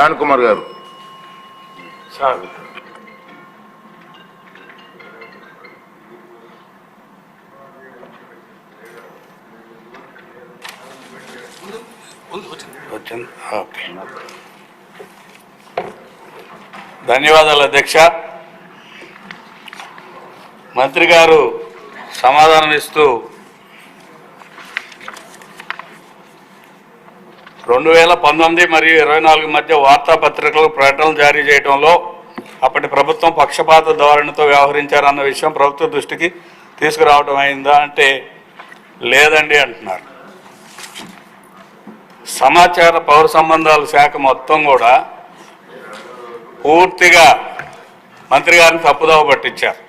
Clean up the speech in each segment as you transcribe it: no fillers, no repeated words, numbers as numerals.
John Kumar గారు. ధన్యవాదాలు అధ్యక్ష. మంత్రి గారు సమాధానం ఇస్తూ 2019 మరియు 24 మధ్య వార్తాపత్రికలకు ప్రకటనలు జారీ చేయడంలో అప్పటి ప్రభుత్వం పక్షపాత ధోరణితో వ్యవహరించారన్న విషయం ప్రభుత్వ దృష్టికి తీసుకురావడం అయిందా అంటే లేదండి అంటున్నారు. సమాచార పౌర సంబంధాల శాఖ మొత్తం కూడా పూర్తిగా మంత్రి గారిని తప్పుదోవ పట్టించారు.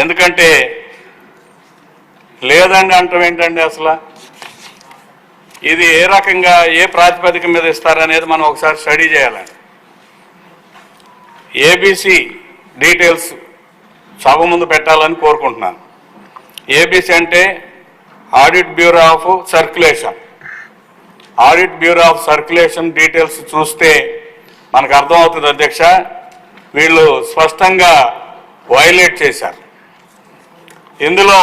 ఎందుకంటే లేదండి అంటాం ఏంటండి, అసలు ఇది ఏ రకంగా ఏ ప్రాతిపదిక మీద ఇస్తారనేది మనం ఒకసారి స్టడీ చేయాలండి. ఏబీసీ డీటెయిల్స్ సభ ముందు పెట్టాలని కోరుకుంటున్నాను. ఏబీసీ అంటే audit bureau of circulation. Audit bureau of circulation details చూస్తే మనకు అర్థమవుతుంది అధ్యక్ష, వీళ్ళు స్పష్టంగా వైలేట్ చేశారు. ఇందులో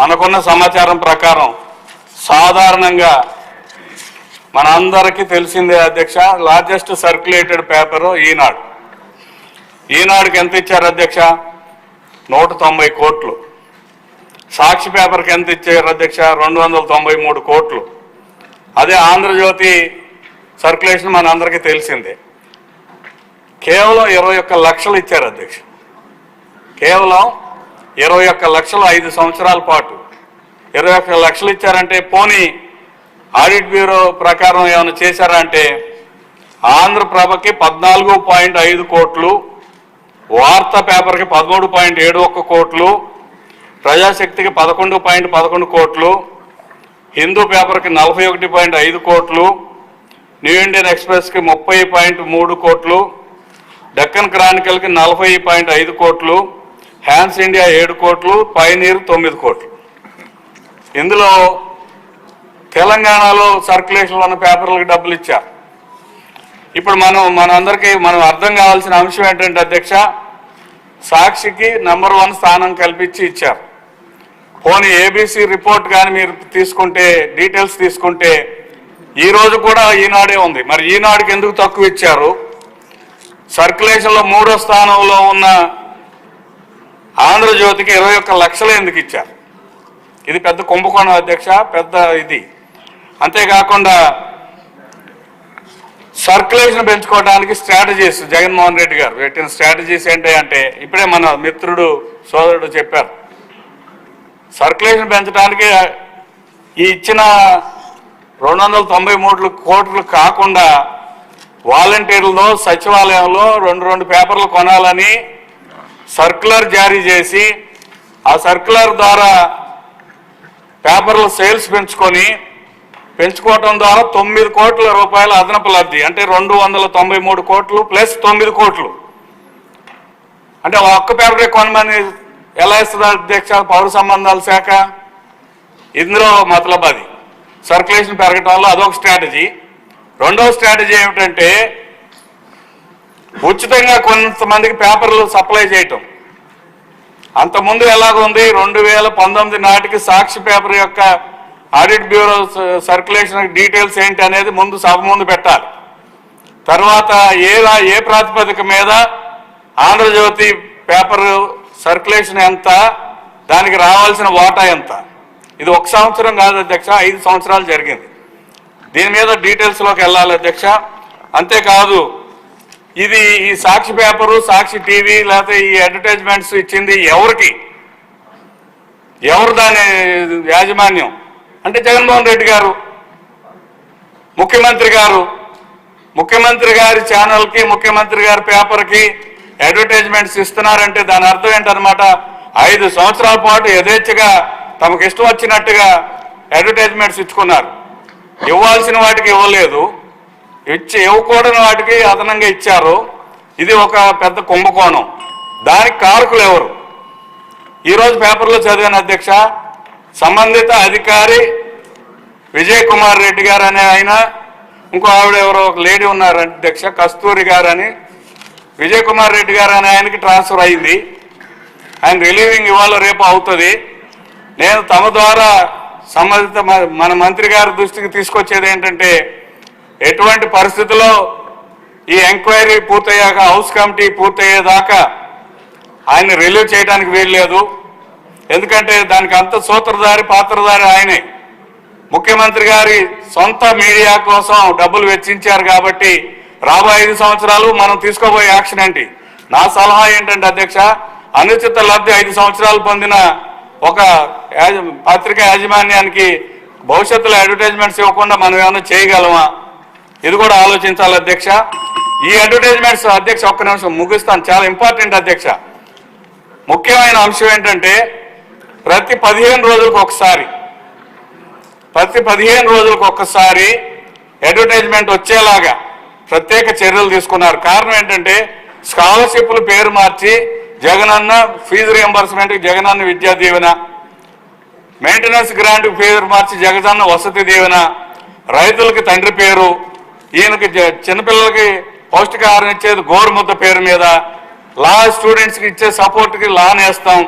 మనకున్న సమాచారం ప్రకారం సాధారణంగా మనందరికీ తెలిసిందే అధ్యక్ష, లార్జెస్ట్ సర్క్యులేటెడ్ పేపరు ఈనాడు. ఈనాడుకి ఎంత ఇచ్చారు అధ్యక్ష? 190 కోట్లు. సాక్షి పేపర్కి ఎంత ఇచ్చారు అధ్యక్ష? 293 కోట్లు. అదే ఆంధ్రజ్యోతి సర్క్యులేషన్ మన అందరికీ తెలిసిందే, కేవలం 21 లక్షలు ఇచ్చారు అధ్యక్ష. కేవలం 21 లక్షలు 5 సంవత్సరాల పాటు 21 లక్షలు ఇచ్చారంటే పోనీ ఆడిట్ బ్యూరో ప్రకారం ఏమైనా చేశారా అంటే ఆంధ్రప్రభకి 14.5 కోట్లు, వార్తా పేపర్కి 13.71 కోట్లు, ప్రజాశక్తికి 11.11 కోట్లు, హిందూ పేపర్కి 41.5 కోట్లు, న్యూ ఇండియన్ ఎక్స్ప్రెస్కి 30.3 కోట్లు, డెక్కన్ క్రానికల్కి 40.5 కోట్లు, హ్యాన్స్ ఇండియా 7 కోట్లు, పైనీర్ 9 కోట్లు. ఇందులో తెలంగాణలో సర్క్యులేషన్లో ఉన్న పేపర్లకు డబ్బులు ఇచ్చారు. ఇప్పుడు మనందరికీ అర్థం కావాల్సిన అంశం ఏంటంటే అధ్యక్ష, సాక్షికి నంబర్ 1 స్థానం కల్పించి ఇచ్చారు. పోనీ ఏబీసీ రిపోర్ట్ కానీ మీరు తీసుకుంటే, డీటెయిల్స్ తీసుకుంటే ఈరోజు కూడా ఈనాడే ఉంది. మరి ఈనాడుకి ఎందుకు తక్కువ ఇచ్చారు? సర్క్యులేషన్లో 3వ స్థానంలో ఉన్న ఆంధ్రజ్యోతికి 21 లక్షలు ఎందుకు ఇచ్చారు? ఇది పెద్ద కుంభకోణం అధ్యక్ష, పెద్ద ఇది. అంతేకాకుండా సర్క్యులేషన్ పెంచుకోవడానికి స్ట్రాటజీస్ జగన్మోహన్ రెడ్డి గారు పెట్టిన స్ట్రాటజీస్ ఏంటంటే ఇప్పుడే మన మిత్రుడు సోదరుడు చెప్పారు. సర్క్యులేషన్ పెంచడానికి ఈ ఇచ్చిన 293 కోట్లు కాకుండా వాలంటీర్లతో సచివాలయంలో 2 పేపర్లు కొనాలని సర్క్యులర్ జారీ చేసి ఆ సర్క్యులర్ ద్వారా పేపర్ల సేల్స్ పెంచుకోవటం ద్వారా 9 కోట్ల రూపాయల అదనపు లబ్ధి, అంటే 293 కోట్లు ప్లస్ 9 కోట్లు. అంటే ఒక్క పేపరే కొనమని ఎలా ఇస్తుంది అధ్యక్ష పౌర సంబంధాల శాఖ? ఇందులో మతలబ్ అది సర్క్యులేషన్ పెరగటంలో అదొక స్ట్రాటజీ. రెండవ స్ట్రాటజీ ఏమిటంటే ఉచితంగా కొంతమందికి పేపర్లు సప్లై చేయటం. అంతకుముందు ఎలాగుంది, 2019 నాటికి సాక్షి పేపర్ యొక్క ఆడిట్ బ్యూరో సర్క్యులేషన్ డీటెయిల్స్ ఏంటి అనేది ముందు సభ ముందు పెట్టాలి. తర్వాత ఏ ప్రాతిపదిక మీద ఆంధ్రజ్యోతి పేపర్ సర్క్యులేషన్ ఎంత, దానికి రావాల్సిన వాటా ఎంత. ఇది 1 సంవత్సరం కాదు అధ్యక్ష, 5 సంవత్సరాలు జరిగింది. దీని మీద డీటెయిల్స్లోకి వెళ్ళాలి అధ్యక్ష. అంతేకాదు ఇది ఈ సాక్షి పేపరు, సాక్షి టీవీ లేకపోతే ఈ అడ్వర్టైజ్మెంట్స్ ఇచ్చింది ఎవరికి, ఎవరు దాని యాజమాన్యం అంటే జగన్మోహన్ రెడ్డి గారు, ముఖ్యమంత్రి గారి ఛానల్కి, ముఖ్యమంత్రి గారి పేపర్కి అడ్వర్టైజ్మెంట్స్ ఇస్తున్నారంటే దాని అర్థం ఏంటన్నమాట, 5 సంవత్సరాల పాటు యథేచ్ఛగా తమకు ఇష్టం వచ్చినట్టుగా అడ్వర్టైజ్మెంట్స్ ఇచ్చుకున్నారు. ఇవ్వాల్సిన వాటికి ఇవ్వలేదు, ఇవ్వకూడని వాటికి అదనంగా ఇచ్చారు. ఇది ఒక పెద్ద కుంభకోణం. దానికి కారకులు ఎవరు? ఈరోజు పేపర్లో చదివాను అధ్యక్ష, సంబంధిత అధికారి విజయ్ కుమార్ రెడ్డి గారు అనే ఆయన ఇంకో ఆవిడ ఎవరో ఒక లేడీ ఉన్నారు అధ్యక్ష, కస్తూరి గారు అని, విజయ్ కుమార్ రెడ్డి గారు అని ఆయనకి ట్రాన్స్ఫర్ అయింది. ఆయన రిలీవింగ్ ఇవాళ రేపు అవుతుంది. నేను తమ ద్వారా సంబంధిత మన మంత్రి గారి దృష్టికి తీసుకొచ్చేది ఏంటంటే, ఎటువంటి పరిస్థితుల్లో ఈ ఎంక్వైరీ పూర్తయ్యాక, హౌస్ కమిటీ పూర్తయ్యేదాకా ఆయన రిలీవ్ చేయడానికి వీల్లేదు. ఎందుకంటే దానికి అంత సూత్రధారి పాత్రధారి ఆయనే. ముఖ్యమంత్రి గారి సొంత మీడియా కోసం డబ్బులు వెచ్చించారు కాబట్టి రాబోయే 5 సంవత్సరాలు మనం తీసుకోబోయే యాక్షన్ ఏంటి? నా సలహా ఏంటంటే అధ్యక్ష, అనుచిత లబ్ధి 5 సంవత్సరాలు పొందిన ఒక పత్రికా యాజమాన్యానికి భవిష్యత్తులో అడ్వర్టైజ్మెంట్స్ ఇవ్వకుండా మనం ఏమైనా చేయగలమా? ఇది కూడా ఆలోచించాలి అధ్యక్ష. ఈ అడ్వర్టైజ్మెంట్స్ అధ్యక్ష, ఒక్క నిమిషం ముగిస్తాను, చాలా ఇంపార్టెంట్ అధ్యక్ష. ముఖ్యమైన అంశం ఏంటంటే, ప్రతి 15 రోజులకు ఒక్కసారి అడ్వర్టైజ్మెంట్ వచ్చేలాగా ప్రత్యేక చర్యలు తీసుకున్నారు. కారణం ఏంటంటే, స్కాలర్షిప్లు పేరు మార్చి Jagananna fee రియంబర్స్మెంట్కి Jagananna Vidya Deevena, maintenance grant పేరు మార్చి జగనన్న వసతి దీవెన, రైతులకి తండ్రి పేరు, ఈయనకి చిన్నపిల్లలకి పౌష్టికాహారం ఇచ్చేది గోరుముద్ద పేరు మీద, లా స్టూడెంట్స్కి ఇచ్చే సపోర్ట్కి లా నేస్తాం,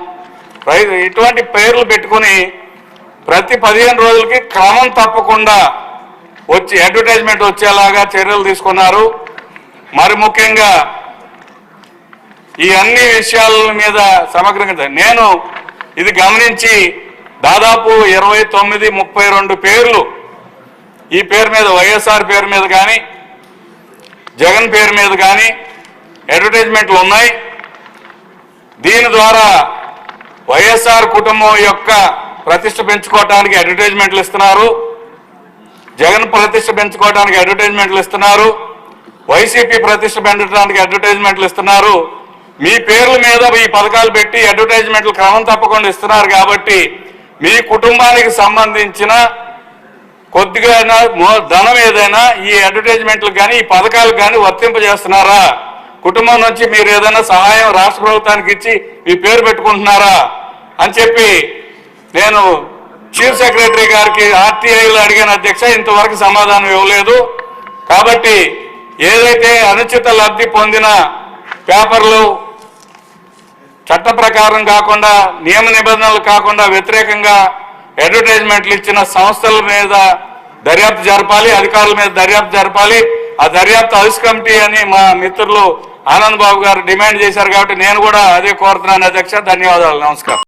ఇటువంటి పేర్లు పెట్టుకుని ప్రతి 15 రోజులకి క్రమం తప్పకుండా వచ్చి అడ్వర్టైజ్మెంట్ వచ్చేలాగా చర్యలు తీసుకున్నారు. మరి ముఖ్యంగా ఈ అన్ని విషయాల మీద సమగ్రంగా నేను ఇది గమనించి దాదాపు 29-32 పేర్లు ఈ పేరు మీద, వైఎస్ఆర్ పేరు మీద కానీ జగన్ పేరు మీద కానీ అడ్వర్టైజ్మెంట్లు ఉన్నాయి. దీని ద్వారా వైఎస్ఆర్ కుటుంబం యొక్క ప్రతిష్ట పెంచుకోవడానికి అడ్వర్టైజ్మెంట్లు ఇస్తున్నారు, జగన్ ప్రతిష్ట పెంచుకోవడానికి అడ్వర్టైజ్మెంట్లు ఇస్తున్నారు, వైసీపీ ప్రతిష్ట పెంచడానికి అడ్వర్టైజ్మెంట్లు ఇస్తున్నారు. మీ పేర్ల మీద ఈ పథకాలు పెట్టి అడ్వర్టైజ్మెంట్లు క్రమం తప్పకుండా ఇస్తున్నారు కాబట్టి మీ కుటుంబానికి సంబంధించిన కొద్దిగా ధనం ఏదైనా ఈ అడ్వర్టైజ్మెంట్లకు కానీ ఈ పథకాలకు కానీ వర్తింపజేస్తున్నారా? కుటుంబం నుంచి మీరు ఏదైనా సహాయం రాష్ట్ర ప్రభుత్వానికి ఇచ్చి మీ పేరు పెట్టుకుంటున్నారా అని చెప్పి నేను చీఫ్ సెక్రటరీ గారికి ఆర్టీఐలో అడిగిన అధ్యక్ష, ఇంతవరకు సమాధానం ఇవ్వలేదు. కాబట్టి ఏదైతే అనుచిత లబ్ధి పొందిన పేపర్లు చట్ట ప్రకారం కాకుండా, నియమ నిబంధనలు కాకుండా వ్యతిరేకంగా అడ్వర్టైజ్మెంట్లు ఇచ్చిన సంస్థల మీద దర్యాప్తు జరపాలి, అధికారుల మీద దర్యాప్తు జరపాలి. ఆ దర్యాప్తు హౌస్ కమిటీ అని మా మిత్రులు ఆనంద్ బాబు గారు డిమాండ్ చేశారు కాబట్టి నేను కూడా అదే కోరుతున్నాను అధ్యక్ష. ధన్యవాదాలు. నమస్కారం.